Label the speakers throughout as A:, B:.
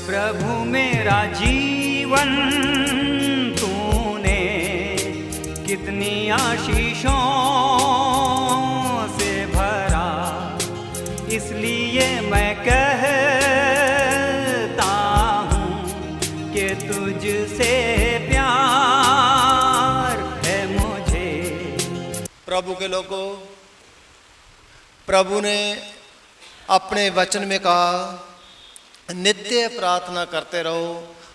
A: प्रभु मेरा जीवन तूने कितनी आशीषों से भरा, इसलिए मैं कहता हूँ कि तुझसे प्यार है मुझे।
B: प्रभु के लोगों, प्रभु ने अपने वचन में कहा नित्य प्रार्थना करते रहो,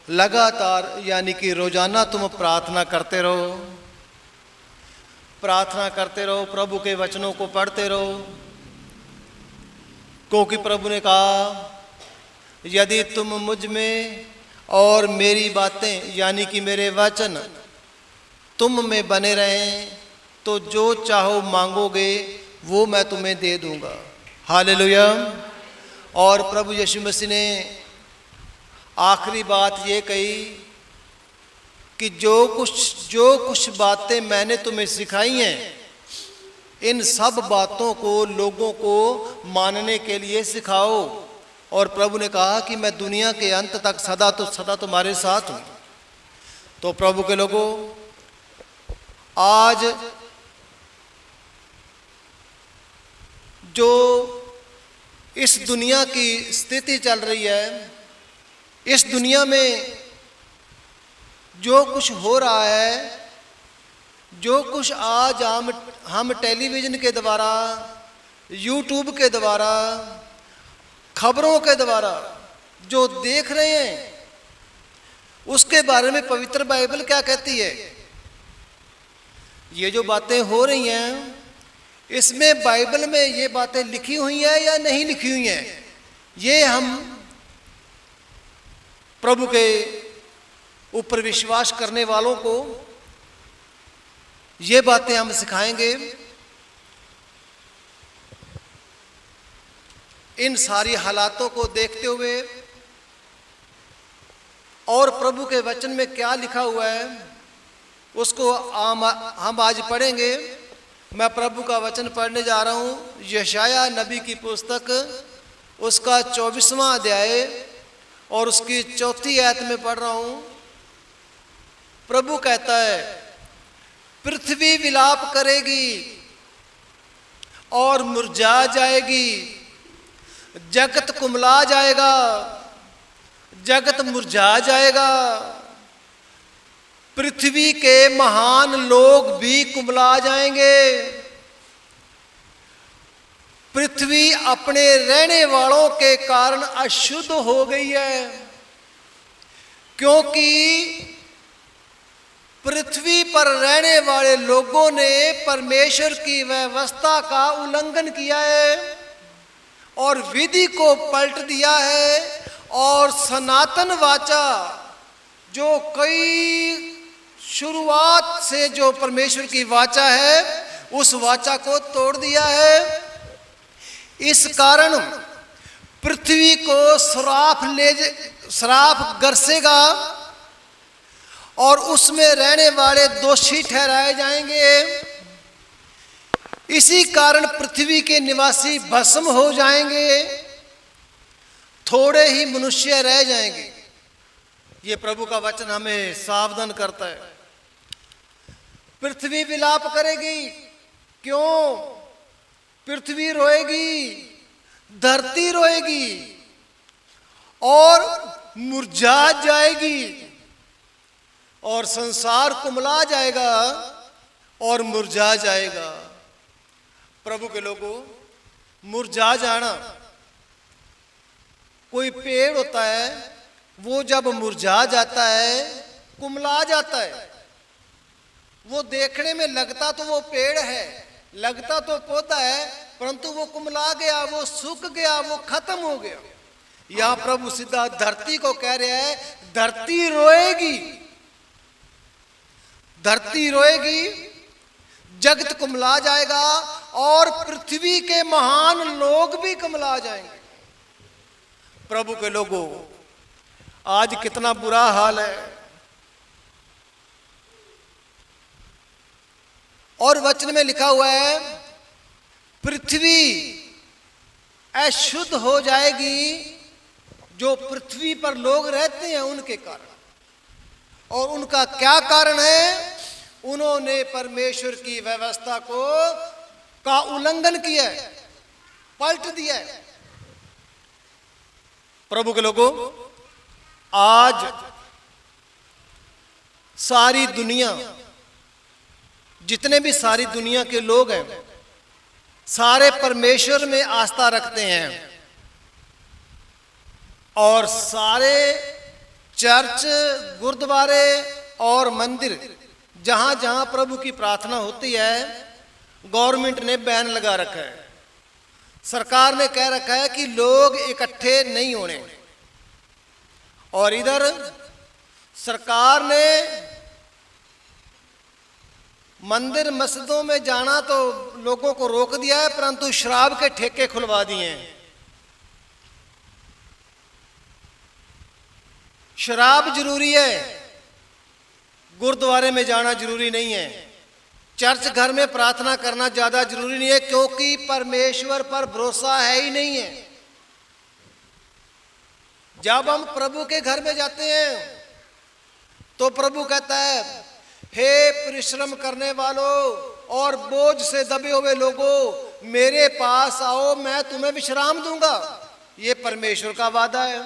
B: लगातार यानी कि रोजाना तुम प्रार्थना करते रहो, प्रार्थना करते रहो, प्रभु के वचनों को पढ़ते रहो। क्योंकि प्रभु ने कहा यदि तुम मुझ में और मेरी बातें यानी कि मेरे वचन तुम में बने रहें तो जो चाहो मांगोगे वो मैं तुम्हें दे दूंगा। हालेलुया। और प्रभु यीशु मसीह ने आखिरी बात ये कही कि जो कुछ बातें मैंने तुम्हें सिखाई हैं, इन सब बातों को लोगों को मानने के लिए सिखाओ। और प्रभु ने कहा कि मैं दुनिया के अंत तक सदा तुम्हारे साथ हूँ। तो प्रभु के लोगों, आज जो इस दुनिया की स्थिति चल रही है, इस दुनिया में जो कुछ हो रहा है, जो कुछ आज हम टेलीविज़न के द्वारा, यूट्यूब के द्वारा, खबरों के द्वारा जो देख रहे हैं, उसके बारे में पवित्र बाइबल क्या कहती है? ये जो बातें हो रही हैं, इसमें बाइबल में ये बातें लिखी हुई हैं या नहीं लिखी हुई हैं, ये हम प्रभु के ऊपर विश्वास करने वालों को ये बातें हम सिखाएंगे। इन सारी हालातों को देखते हुए और प्रभु के वचन में क्या लिखा हुआ है उसको हम आज पढ़ेंगे। मैं प्रभु का वचन पढ़ने जा रहा हूँ, यशायाह नबी की पुस्तक, उसका 24वां अध्याय और उसकी 4थी आयत में पढ़ रहा हूँ। प्रभु कहता है, पृथ्वी विलाप करेगी और मुरझा जाएगी, जगत कुमला जाएगा, जगत मुरझा जाएगा, पृथ्वी के महान लोग भी कुमला जाएंगे। पृथ्वी अपने रहने वालों के कारण अशुद्ध हो गई है, क्योंकि पृथ्वी पर रहने वाले लोगों ने परमेश्वर की व्यवस्था का उल्लंघन किया है और विधि को पलट दिया है और सनातन वाचा, जो कई शुरुआत से जो परमेश्वर की वाचा है, उस वाचा को तोड़ दिया है। इस कारण पृथ्वी को श्राप गरसेगा और उसमें रहने वाले दोषी ठहराए जाएंगे। इसी कारण पृथ्वी के निवासी भस्म हो जाएंगे, थोड़े ही मनुष्य रह जाएंगे। ये प्रभु का वचन हमें सावधान करता है। पृथ्वी विलाप करेगी, क्यों? पृथ्वी रोएगी, धरती रोएगी और मुरझा जाएगी और संसार कुमला जाएगा और मुरझा जाएगा। प्रभु के लोगों, मुरझा जाना, कोई पेड़ होता है, वो जब मुरझा जाता है, कुमला जाता है, वो देखने में लगता तो वो पेड़ है, लगता तो पौधा है, परंतु वो कुमला गया, वो सूख गया, वो खत्म हो गया। यहां प्रभु सीधा धरती को कह रहा है, धरती रोएगी, धरती रोएगी, जगत कुमला जाएगा और पृथ्वी के महान लोग भी कुमला जाएंगे। प्रभु के लोगों, आज कितना बुरा हाल है। और वचन में लिखा हुआ है, पृथ्वी अशुद्ध हो जाएगी जो पृथ्वी पर लोग रहते हैं उनके कारण। और उनका क्या कारण है? उन्होंने परमेश्वर की व्यवस्था का उल्लंघन किया है, पलट दिया है। प्रभु के लोगों, आज सारी दुनिया, जितने भी सारी दुनिया के लोग हैं, सारे परमेश्वर में आस्था रखते हैं। और सारे चर्च, गुरुद्वारे और मंदिर, जहां जहां प्रभु की प्रार्थना होती है, गवर्नमेंट ने बैन लगा रखा है। सरकार ने कह रखा है कि लोग इकट्ठे नहीं होने। और इधर सरकार ने मंदिर मस्जिदों में जाना तो लोगों को रोक दिया है, परंतु शराब के ठेके खुलवा दिए हैं। शराब जरूरी है, गुरुद्वारे में जाना जरूरी नहीं है, चर्च घर में प्रार्थना करना ज्यादा जरूरी नहीं है, क्योंकि परमेश्वर पर भरोसा है ही नहीं है। जब हम प्रभु के घर में जाते हैं तो प्रभु कहता है, हे परिश्रम करने वालों और बोझ से दबे हुए लोगों, मेरे पास आओ, मैं तुम्हें विश्राम दूंगा। ये परमेश्वर का वादा है।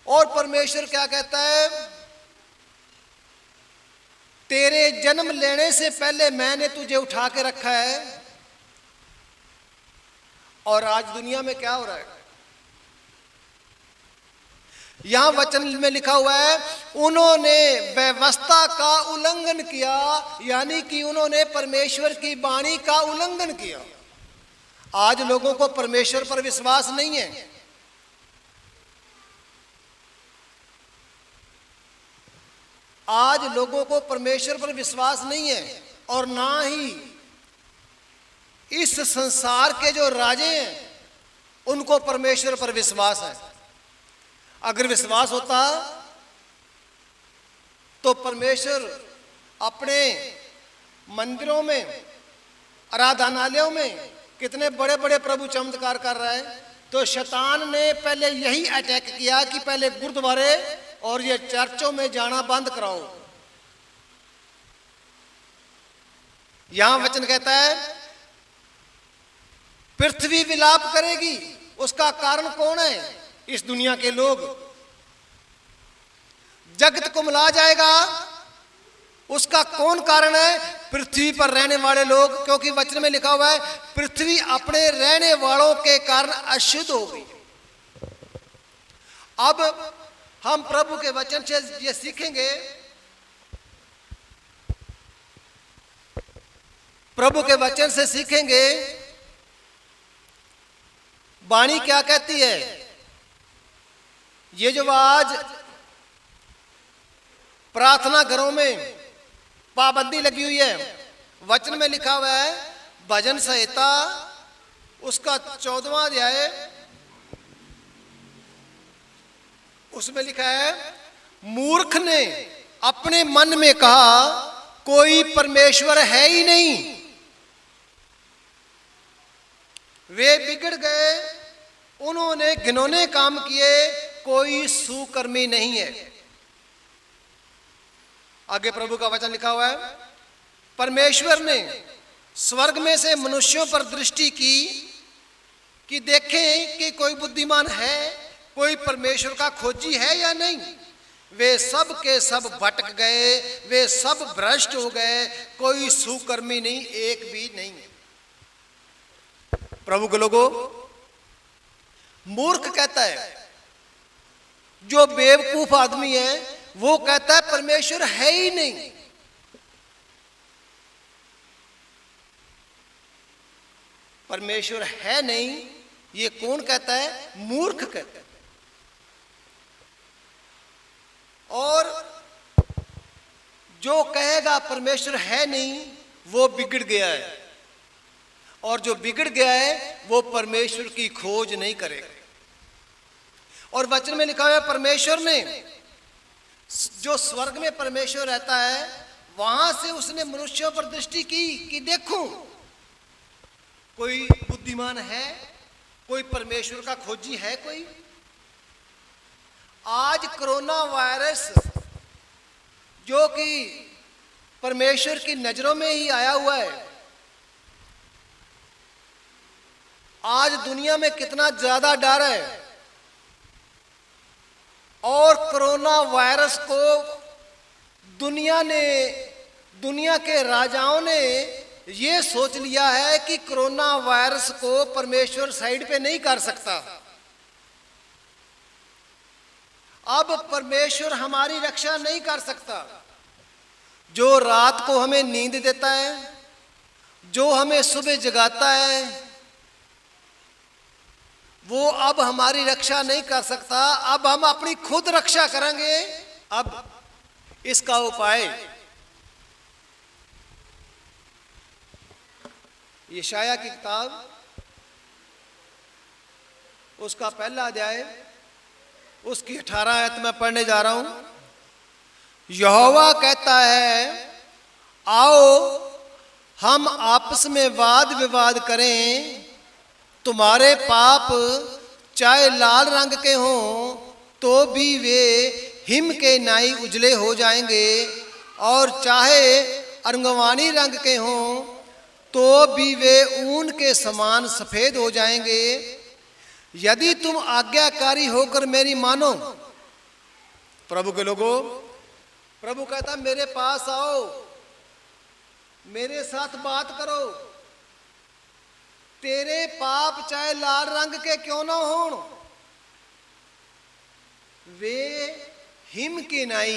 B: और परमेश्वर क्या कहता है? तेरे जन्म लेने से पहले मैंने तुझे उठा के रखा है। और आज दुनिया में क्या हो रहा है? यहां वचन में लिखा हुआ है, उन्होंने व्यवस्था का उल्लंघन किया, यानी कि उन्होंने परमेश्वर की वाणी का उल्लंघन किया। आज लोगों को परमेश्वर पर विश्वास नहीं है। आज लोगों को परमेश्वर पर विश्वास नहीं है, और ना ही इस संसार के जो राजे हैं उनको परमेश्वर पर विश्वास है। अगर विश्वास होता तो परमेश्वर अपने मंदिरों में, आराधनालयों में कितने बड़े बड़े प्रभु चमत्कार कर रहा है। तो शैतान ने पहले यही अटैक किया कि पहले गुरुद्वारे और ये चर्चों में जाना बंद कराओ। यहां वचन कहता है, पृथ्वी विलाप करेगी। उसका कारण कौन है? इस दुनिया के लोग। जगत कुमला जाएगा। उसका कौन कारण है? पृथ्वी पर रहने वाले लोग, क्योंकि वचन में लिखा हुआ है, पृथ्वी अपने रहने वालों के कारण अशुद्ध हो गई। अब हम प्रभु के वचन से ये सीखेंगे, प्रभु के वचन से सीखेंगे वाणी क्या कहती है। ये जो आज प्रार्थना घरों में पाबंदी लगी हुई है, वचन में लिखा हुआ है, भजन संहिता उसका 14वां अध्याय, उसमें लिखा है, मूर्ख ने अपने मन में कहा, कोई परमेश्वर है ही नहीं। वे बिगड़ गए, उन्होंने घिनौने काम किए, कोई सुकर्मी नहीं है। आगे प्रभु का वचन लिखा हुआ है, परमेश्वर ने स्वर्ग में से मनुष्यों पर दृष्टि की कि देखें कि कोई बुद्धिमान है, कोई परमेश्वर का खोजी है या नहीं। वे सब के सब भटक गए, वे सब भ्रष्ट हो गए, कोई सुकर्मी नहीं, एक भी नहीं। प्रभु के लोगों, मूर्ख कहता है, जो बेवकूफ आदमी है वो कहता है परमेश्वर है ही नहीं। परमेश्वर है नहीं, ये कौन कहता है? मूर्ख कहता है। और जो कहेगा परमेश्वर है नहीं, वो बिगड़ गया है, और जो बिगड़ गया है वो परमेश्वर की खोज नहीं करेगा। और वचन में लिखा हुआ है, परमेश्वर ने, जो स्वर्ग में परमेश्वर रहता है, वहां से उसने मनुष्यों पर दृष्टि की कि देखो कोई बुद्धिमान है, कोई परमेश्वर का खोजी है कोई? आज कोरोना वायरस जो कि परमेश्वर की नजरों में ही आया हुआ है, आज दुनिया में कितना ज्यादा डर है। और कोरोना वायरस को दुनिया के राजाओं ने ये सोच लिया है कि कोरोना वायरस को परमेश्वर साइड पे नहीं कर सकता। अब परमेश्वर हमारी रक्षा नहीं कर सकता। जो रात को हमें नींद देता है, जो हमें सुबह जगाता है, वो अब हमारी रक्षा नहीं कर सकता। अब हम अपनी खुद रक्षा करेंगे। अब इसका उपाय यशाया की किताब, उसका पहला अध्याय, उसकी 18 आयत में पढ़ने जा रहा हूं। यहोवा कहता है, आओ हम आपस में वाद विवाद करें। तुम्हारे पाप चाहे लाल रंग के हों तो भी वे हिम के नाई उजले हो जाएंगे, और चाहे अर्गवानी रंग के हों तो भी वे ऊन के समान सफेद हो जाएंगे। यदि तुम आज्ञाकारी होकर मेरी मानो। प्रभु के लोगों, प्रभु कहता मेरे पास आओ, मेरे साथ बात करो। तेरे पाप चाहे लाल रंग के क्यों ना हों, वे हिम की नाई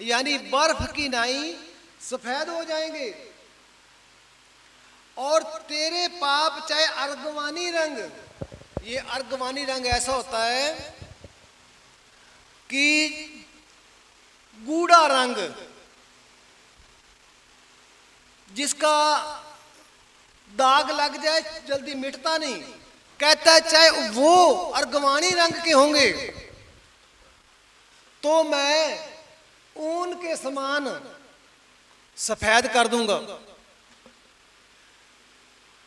B: यानी बर्फ की नाई सफेद हो जाएंगे। और तेरे पाप चाहे अर्गवानी रंग, ये अर्गवानी रंग ऐसा होता है कि गूढ़ा रंग जिसका दाग लग जाए जल्दी मिटता नहीं। कहता है चाहे वो अर्गवानी रंग के होंगे तो मैं ऊन के समान सफेद कर दूंगा।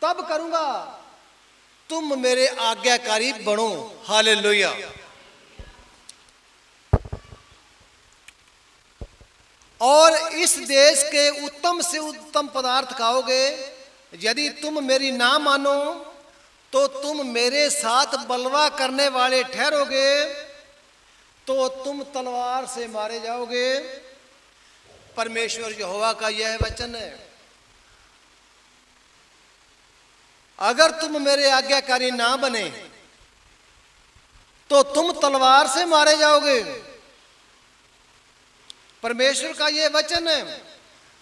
B: तब करूंगा तुम मेरे आज्ञाकारी बनो। हालेलुया। और इस देश के उत्तम से उत्तम पदार्थ खाओगे। यदि तुम मेरी ना मानो तो तुम मेरे साथ बलवा करने वाले ठहरोगे, तो तुम तलवार से मारे जाओगे। परमेश्वर यहोवा का यह वचन है। अगर तुम मेरे आज्ञाकारी ना बने तो तुम तलवार से मारे जाओगे। परमेश्वर का यह वचन है।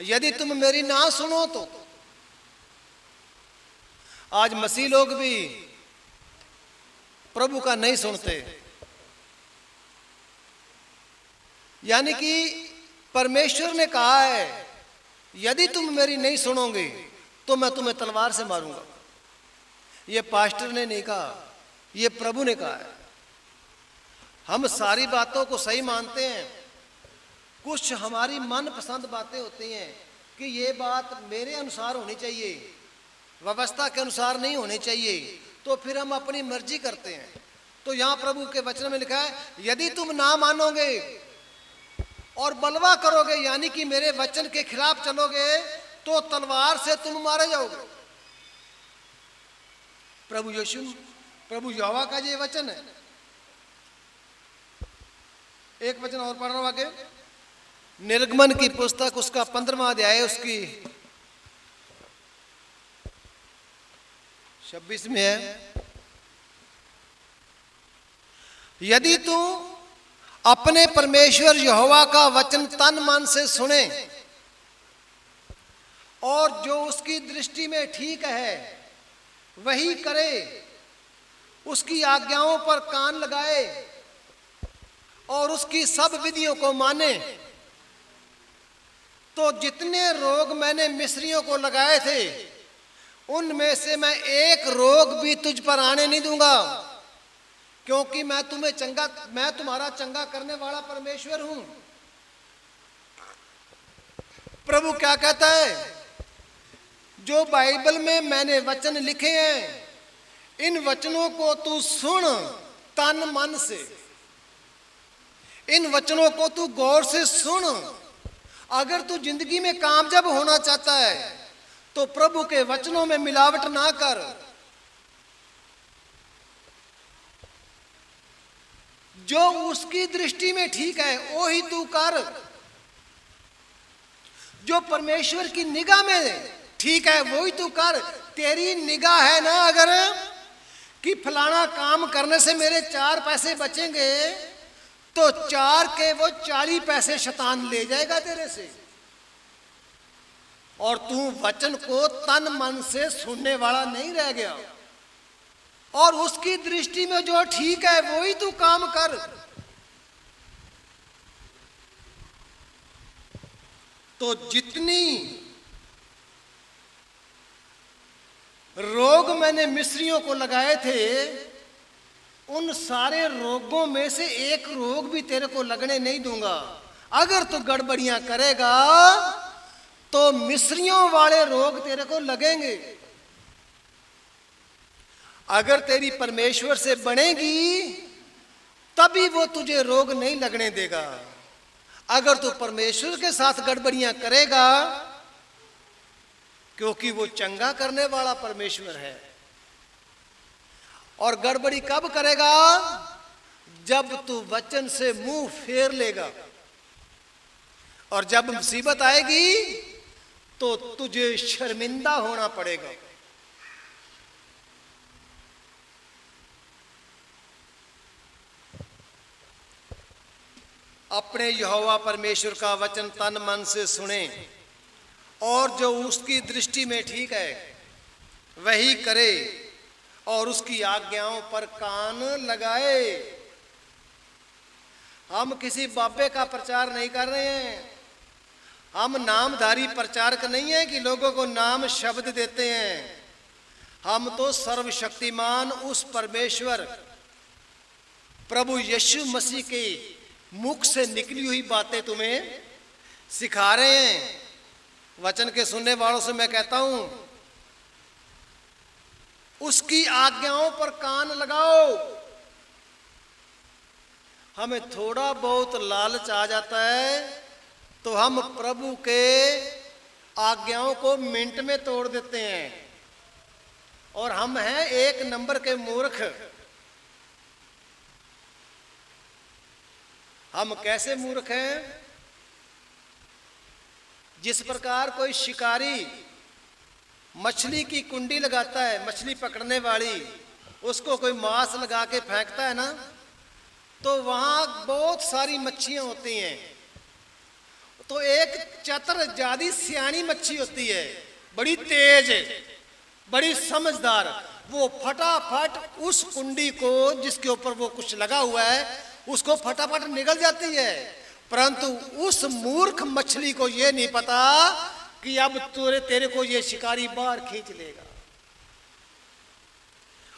B: यदि तुम मेरी ना सुनो तो। आज मसीह लोग भी प्रभु का नहीं सुनते, यानी कि परमेश्वर ने कहा है यदि तुम मेरी नहीं सुनोगे तो मैं तुम्हें तलवार से मारूंगा। ये पास्टर ने नहीं कहा, ये प्रभु ने कहा है। हम सारी बातों को सही मानते हैं, कुछ हमारी मनपसंद बातें होती हैं कि ये बात मेरे अनुसार होनी चाहिए, व्यवस्था के अनुसार नहीं होनी चाहिए, तो फिर हम अपनी मर्जी करते हैं। तो यहाँ प्रभु के वचन में लिखा है यदि तुम ना मानोगे और बलवा करोगे यानी कि मेरे वचन के खिलाफ चलोगे तो तलवार से तुम मारे जाओगे। प्रभु यहोवा का ये वचन है। एक वचन और पढ़ रहा हूं आगे। निर्गमन की पुस्तक उसका 15वां अध्याय उसकी 26 में है। यदि तू अपने परमेश्वर यहोवा का वचन तन मन से सुने और जो उसकी दृष्टि में ठीक है वही करे, उसकी आज्ञाओं पर कान लगाए और उसकी सब विधियों को माने, तो जितने रोग मैंने मिस्रियों को लगाए थे उनमें से मैं एक रोग भी तुझ पर आने नहीं दूंगा, क्योंकि मैं तुम्हारा चंगा करने वाला परमेश्वर हूं। प्रभु क्या कहता है? जो बाइबल में मैंने वचन लिखे हैं इन वचनों को तू सुन तन मन से, इन वचनों को तू गौर से सुन। अगर तू जिंदगी में कामयाब होना चाहता है तो प्रभु के वचनों में मिलावट ना कर। जो उसकी दृष्टि में ठीक है वो ही तू कर। जो परमेश्वर की निगाह में ठीक है वो ही तू कर। तेरी निगाह है ना अगर कि फलाना काम करने से मेरे 4 पैसे बचेंगे, तो 4 के वो 40 पैसे शैतान ले जाएगा तेरे से। और तू वचन को तन मन से सुनने वाला नहीं रह गया, और उसकी दृष्टि में जो ठीक है वो ही तू काम कर। तो जितनी रोग मैंने मिस्रियों को लगाए थे, उन सारे रोगों में से एक रोग भी तेरे को लगने नहीं दूंगा। अगर तू गड़बड़ियां करेगा तो मिस्रियों वाले रोग तेरे को लगेंगे। अगर तेरी परमेश्वर से बनेगी तभी वो तुझे रोग नहीं लगने देगा। अगर तू परमेश्वर के साथ गड़बड़ियां करेगा, क्योंकि वो चंगा करने वाला परमेश्वर है। और गड़बड़ी कब करेगा? जब तू वचन से मुंह फेर लेगा। और जब मुसीबत आएगी तो तुझे शर्मिंदा होना पड़ेगा। अपने यहोवा परमेश्वर का वचन तन मन से सुने और जो उसकी दृष्टि में ठीक है वही करे, और उसकी आज्ञाओं पर कान लगाए। हम किसी बाबे का प्रचार नहीं कर रहे हैं। हम नामधारी प्रचारक नहीं है कि लोगों को नाम शब्द देते हैं। हम तो सर्वशक्तिमान उस परमेश्वर प्रभु यीशु मसीह के मुख से निकली हुई बातें तुम्हें सिखा रहे हैं। वचन के सुनने वालों से मैं कहता हूं, उसकी आज्ञाओं पर कान लगाओ। हमें थोड़ा बहुत लालच आ जाता है तो हम प्रभु के आज्ञाओं को मिनट में तोड़ देते हैं, और हम हैं 1 नंबर के मूर्ख। हम कैसे मूर्ख हैं? जिस प्रकार कोई शिकारी मछली की कुंडी लगाता है, मछली पकड़ने वाली, उसको कोई मांस लगा के फेंकता है ना, तो वहां बहुत सारी मच्छियां होती हैं। तो एक चतुर ज्यादा सियानी मच्छी होती है, बड़ी तेज, बड़ी समझदार, वो फटाफट उस कुंडी को जिसके ऊपर वो कुछ लगा हुआ है उसको फटाफट निगल जाती है। परंतु उस मूर्ख मछली को ये नहीं पता कि अब तेरे को ये शिकारी बाहर खींच लेगा,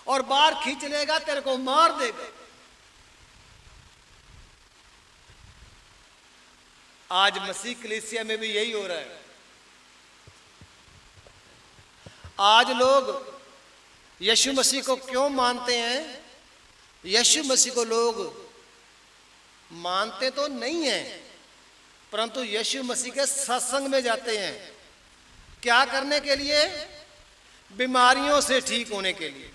B: और बाहर खींच लेगा, तेरे को मार देगा। आज मसीह कलीसिया में भी यही हो रहा है। आज लोग यीशु मसीह को क्यों मानते हैं? यीशु मसीह को लोग मानते तो नहीं हैं, परंतु यीशु मसीह के सत्संग में जाते हैं। क्या करने के लिए? बीमारियों से ठीक होने के लिए।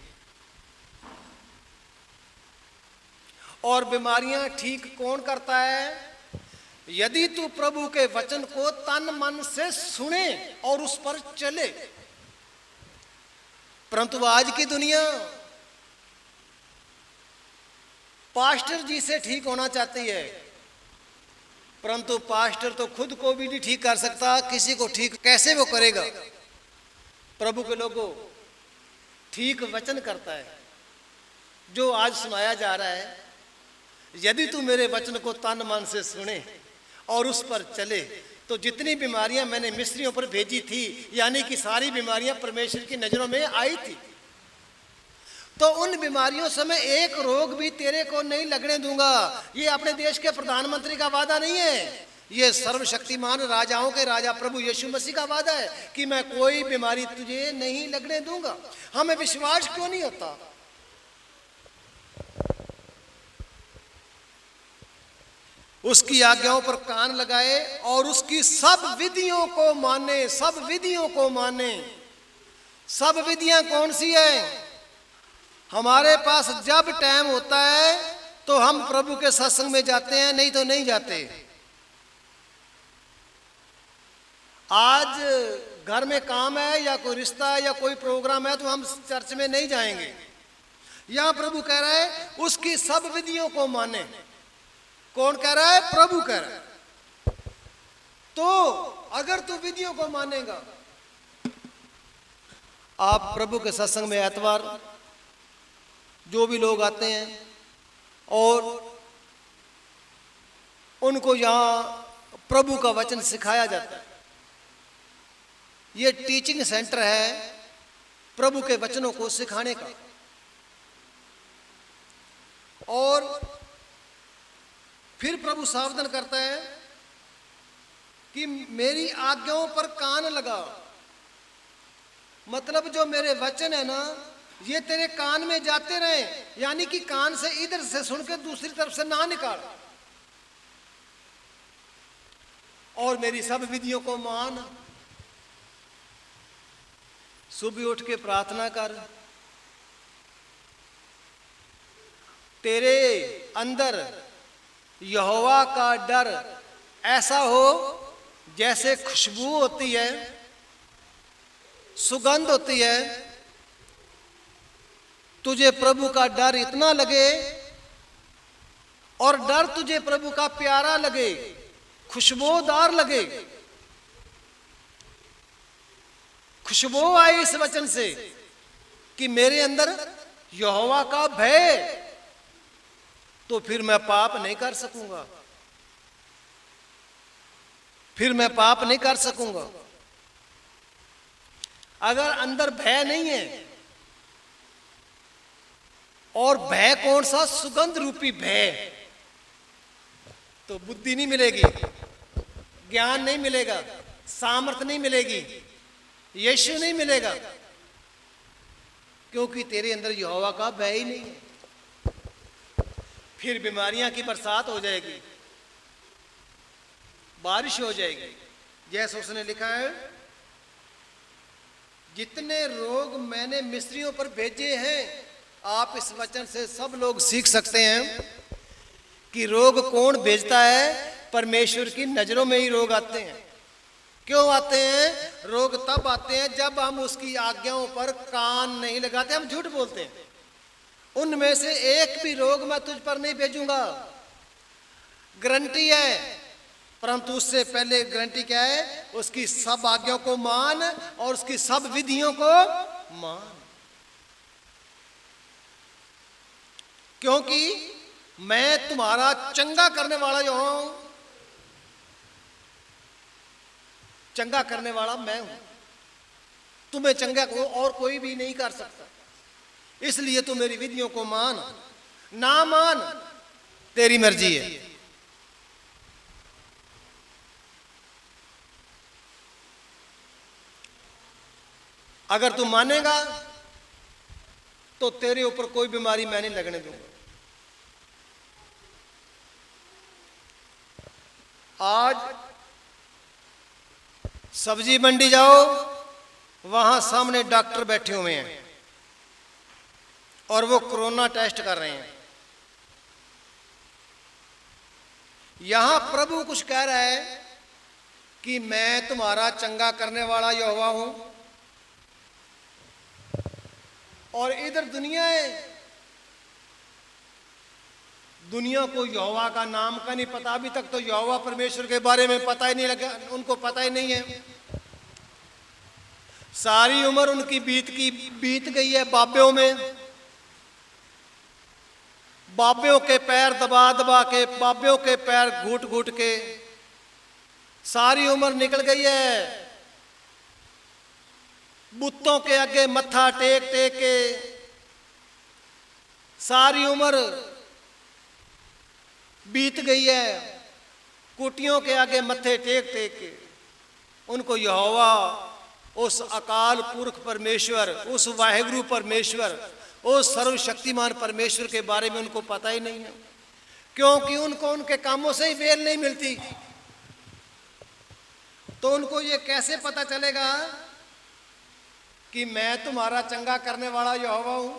B: और बीमारियां ठीक कौन करता है? यदि तू प्रभु के वचन को तन मन से सुने और उस पर चले। परंतु आज की दुनिया पास्टर जी से ठीक होना चाहती है, परंतु पास्टर तो खुद को भी नहीं ठीक कर सकता, किसी को ठीक कैसे वो करेगा? प्रभु के लोगों, ठीक वचन करता है जो आज सुनाया जा रहा है। यदि तू मेरे वचन को तन मन से सुने और उस पर चले, तो जितनी बीमारियां मैंने मिस्रियों पर भेजी थी, यानी कि सारी बीमारियां परमेश्वर की नजरों में आई थी, तो उन बीमारियों से मैं एक रोग भी तेरे को नहीं लगने दूंगा। ये अपने देश के प्रधानमंत्री का वादा नहीं है, ये सर्वशक्तिमान राजाओं के राजा प्रभु यीशु मसीह का वादा है कि मैं कोई बीमारी तुझे नहीं लगने दूंगा। हमें विश्वास क्यों नहीं होता? उसकी आज्ञाओं पर कान लगाए और उसकी सब विधियों को माने, सब विधियों को माने। सब विधियां कौन सी है? हमारे पास जब टाइम होता है तो हम प्रभु के सत्संग में जाते हैं, नहीं तो नहीं जाते। आज घर में काम है या कोई रिश्ता है या कोई प्रोग्राम है तो हम चर्च में नहीं जाएंगे। यहां प्रभु कह रहा है उसकी सब विधियों को माने। कौन कह रहा है? प्रभु कह रहा है। तो अगर तू विधियों को मानेगा, आप प्रभु के सत्संग में एतवार जो भी लोग आते हैं और उनको यहां प्रभु का वचन सिखाया जाता है। ये टीचिंग सेंटर है प्रभु के वचनों को सिखाने का। और फिर प्रभु सावधान करता है कि मेरी आज्ञाओं पर कान लगा। मतलब जो मेरे वचन है ना, ये तेरे कान में जाते रहे, यानी कि कान से इधर से सुन के दूसरी तरफ से ना निकाल। और मेरी सब विधियों को मान। सुबह उठ के प्रार्थना कर। तेरे अंदर यहोवा का डर ऐसा हो जैसे खुशबू होती है, सुगंध होती है। तुझे प्रभु का डर इतना लगे और डर तुझे प्रभु का प्यारा लगे, खुशबूदार लगे। खुशबू आई इस वचन से कि मेरे अंदर यहोवा का भय, तो फिर मैं पाप नहीं कर सकूंगा, फिर मैं पाप नहीं कर सकूंगा। अगर अंदर भय नहीं है, और भय कौन सा? सुगंध रूपी भय, तो बुद्धि नहीं मिलेगी, ज्ञान नहीं मिलेगा, सामर्थ्य नहीं मिलेगी, यीशु नहीं मिलेगा, क्योंकि तेरे अंदर यहोवा का भय ही नहीं है। फिर बीमारियां की बरसात हो जाएगी, बारिश हो जाएगी। जैसे उसने लिखा है, जितने रोग मैंने मिस्रियों पर भेजे हैं, आप इस वचन से सब लोग सीख सकते हैं कि रोग कौन भेजता है। परमेश्वर की नजरों में ही रोग आते हैं। क्यों आते हैं? रोग तब आते हैं जब हम उसकी आज्ञाओं पर कान नहीं लगाते, हम झूठ बोलते हैं। उनमें से एक भी रोग मैं तुझ पर नहीं भेजूंगा, गारंटी है। परंतु उससे पहले गारंटी क्या है? उसकी सब आज्ञाओं को मान और उसकी सब विधियों को मान। क्योंकि मैं तुम्हारा चंगा करने वाला जो हूं, चंगा करने वाला मैं हूं। तुम्हें चंगा को और कोई भी नहीं कर सकता। इसलिए तू मेरी विधियों को मान, ना मान तेरी मर्जी है। अगर तू मानेगा तो तेरे ऊपर कोई बीमारी मैं नहीं लगने दूंगा। आज सब्जी मंडी जाओ, वहां सामने डॉक्टर बैठे हुए हैं और वो कोरोना टेस्ट कर रहे हैं। यहां प्रभु कुछ कह रहा है कि मैं तुम्हारा चंगा करने वाला यहोवा हूं, और इधर दुनिया है, दुनिया को यहोवा का नाम का नहीं पता। अभी तक तो यहोवा परमेश्वर के बारे में पता ही नहीं लगा, उनको पता ही नहीं है। सारी उम्र उनकी बीत गई है बाबेों में, बाबेों के पैर दबा दबा के, बाबेों के पैर घूट घूट के सारी उम्र निकल गई है। बुतों के आगे मत्था टेक टेक के सारी उम्र बीत गई है। कुटियों के आगे मत्थे टेक टेक के उनको यहोवा, उस अकाल पुरख परमेश्वर, उस वाहिगुरु परमेश्वर, उस सर्वशक्तिमान परमेश्वर के बारे में उनको पता ही नहीं है। क्योंकि उनको उनके कामों से ही बेल नहीं मिलती। तो उनको ये कैसे पता चलेगा कि मैं तुम्हारा चंगा करने वाला यहोवा हूं?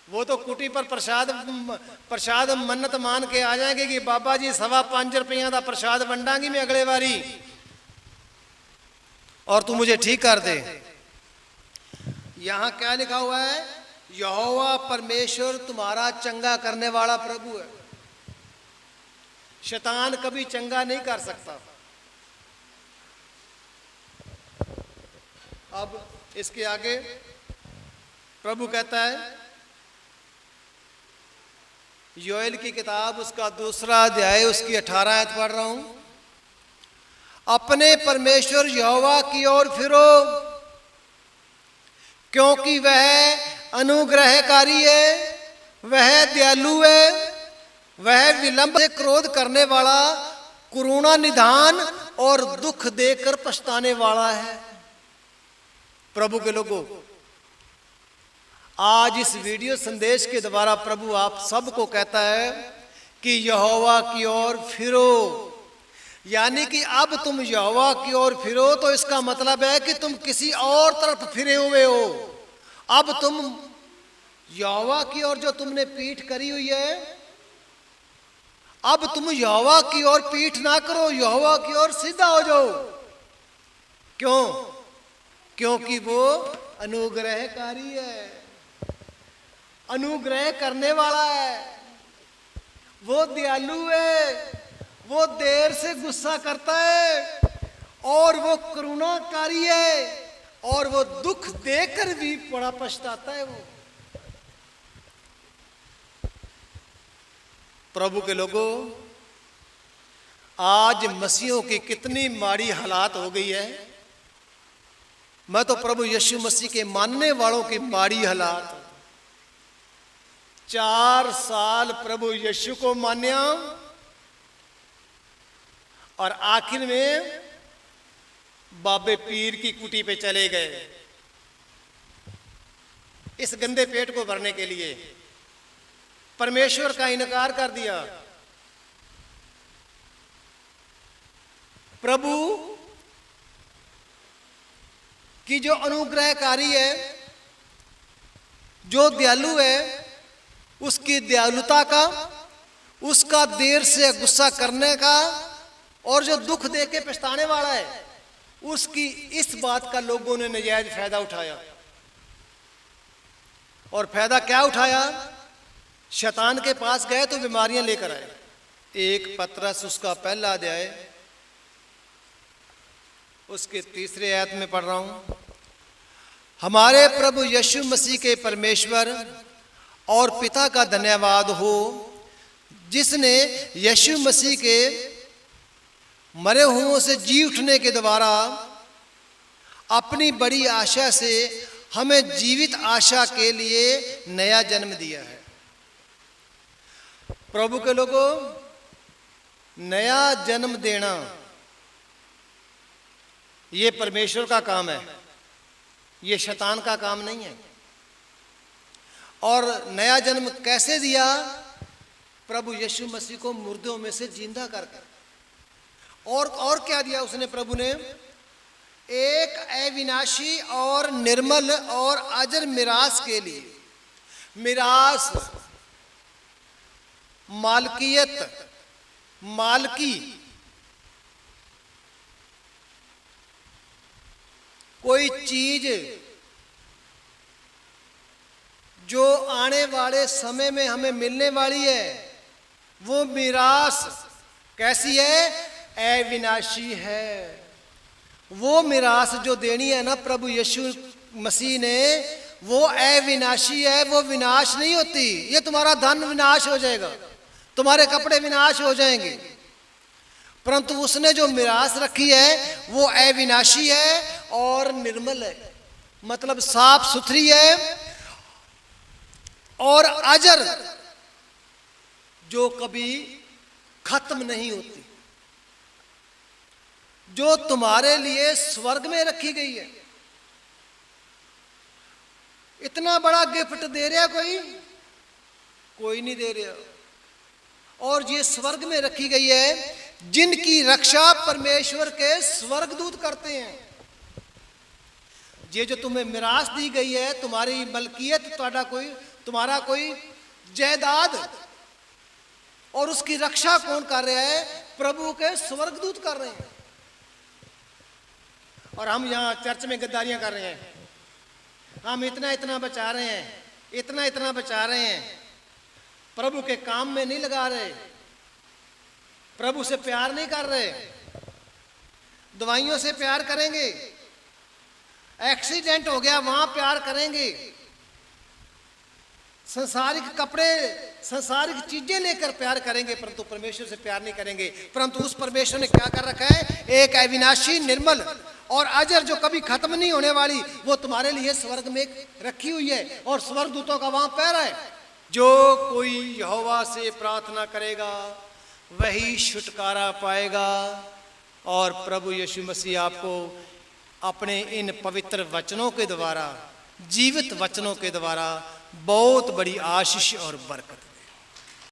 B: वो तो कुटी पर प्रसाद मन्नत मान के आ जाएंगे कि बाबा जी 5.25 रुपया का प्रसाद वंडांगी मैं अगले बारी, और तू मुझे ठीक कर दे। यहां क्या लिखा हुआ है? यहोवा परमेश्वर तुम्हारा चंगा करने वाला प्रभु है। शैतान कभी चंगा नहीं कर सकता। अब इसके आगे प्रभु कहता है, योएल की किताब उसका 2 अध्याय उसकी 18 आयत पढ़ रहा हूं। अपने परमेश्वर यहोवा की ओर फिरो, क्योंकि वह अनुग्रहकारी है, वह दयालु है, वह विलंब से क्रोध करने वाला, करुणा निधान और दुख देकर पछताने वाला है। प्रभु के लोगों, आज इस वीडियो संदेश के द्वारा प्रभु आप सबको कहता है कि यहोवा की ओर फिरो। यानी कि अब तुम यहोवा की ओर फिरो तो इसका मतलब है कि तुम किसी और तरफ फिरे हुए हो। अब तुम यहोवा की ओर जो तुमने पीठ करी हुई है, अब तुम यहोवा की ओर पीठ ना करो, यहोवा की ओर सीधा हो जाओ। क्यों? क्योंकि वो अनुग्रहकारी है, अनुग्रह करने वाला है, वो दयालु है, वो देर से गुस्सा करता है, और वो करुणाकारी है, और वो दुख देकर भी बड़ा पछताता है। वो प्रभु के लोगों, आज मसीहों की कितनी माड़ी हालात हो गई है। मैं तो प्रभु यीशु मसीह के मानने वालों की माड़ी हालात, 4 साल प्रभु यीशु को मान्या और आखिर में बाबे पीर की कुटी पे चले गए इस गंदे पेट को भरने के लिए। परमेश्वर का इनकार कर दिया। प्रभु कि जो अनुग्रहकारी है, जो दयालु है, उसकी दयालुता का, उसका देर से गुस्सा करने का, और जो दुख दे के पछताने वाला है, उसकी इस बात का लोगों ने नजायज फायदा उठाया। और फायदा क्या उठाया? शैतान के पास गए तो बीमारियां लेकर आए। 1 पतरस उसका 1 अध्याय उसके 3 आयत में पढ़ रहा हूं। हमारे प्रभु यीशु मसीह के परमेश्वर और पिता का धन्यवाद हो, जिसने यीशु मसीह के मरे हुओं से जी उठने के द्वारा अपनी बड़ी आशा से हमें जीवित आशा के लिए नया जन्म दिया है। प्रभु के लोगों, नया जन्म देना ये परमेश्वर का काम है, ये शैतान का काम नहीं है। और नया जन्म कैसे दिया? प्रभु यीशु मसीह को मुर्दों में से जिंदा करके। और क्या दिया उसने? प्रभु ने एक अविनाशी और निर्मल और अजर मिरास के लिए, मिरास मालकियत, मालकी, कोई चीज जो आने वाले समय में हमें मिलने वाली है, वो मिरास कैसी है? अविनाशी है। वो मिरास जो देनी है ना प्रभु यीशु मसीह ने, वो अविनाशी है, वो विनाश नहीं होती। ये तुम्हारा धन विनाश हो जाएगा, तुम्हारे कपड़े विनाश हो जाएंगे, परंतु उसने जो मिरास रखी है वो अविनाशी है और निर्मल है, मतलब साफ सुथरी है, और अजर, जो कभी खत्म नहीं होती, जो तुम्हारे लिए स्वर्ग में रखी गई है। इतना बड़ा गिफ्ट दे रहा कोई नहीं दे रहा। और ये स्वर्ग में रखी गई है, जिनकी रक्षा परमेश्वर के स्वर्गदूत करते हैं। ये जो तुम्हें मिरास दी गई है, तुम्हारी मलकियत, तुम्हारा कोई जायदाद, और उसकी रक्षा कौन कर रहा है? प्रभु के स्वर्गदूत कर रहे हैं। और हम यहाँ चर्च में गद्दारियां कर रहे हैं, हम इतना इतना बचा रहे हैं, इतना इतना बचा रहे हैं, प्रभु के काम में नहीं लगा रहे, प्रभु से प्यार नहीं कर रहे। दवाइयों से प्यार करेंगे, एक्सीडेंट हो गया वहां प्यार करेंगे, संसारिक कपड़े, संसारिक चीजें लेकर प्यार करेंगे, परंतु परमेश्वर से प्यार नहीं करेंगे। परंतु उस परमेश्वर ने क्या कर रखा है? एक अविनाशी, निर्मल और अजर, जो कभी खत्म नहीं होने वाली, वो तुम्हारे लिए स्वर्ग में रखी हुई है, और स्वर्गदूतों का वहां पैर है। जो कोई यहोवा से प्रार्थना करेगा वही छुटकारा पाएगा। और प्रभु यीशु मसीह आपको अपने इन पवित्र वचनों के द्वारा, जीवित वचनों के द्वारा बहुत बड़ी आशीष और बरकत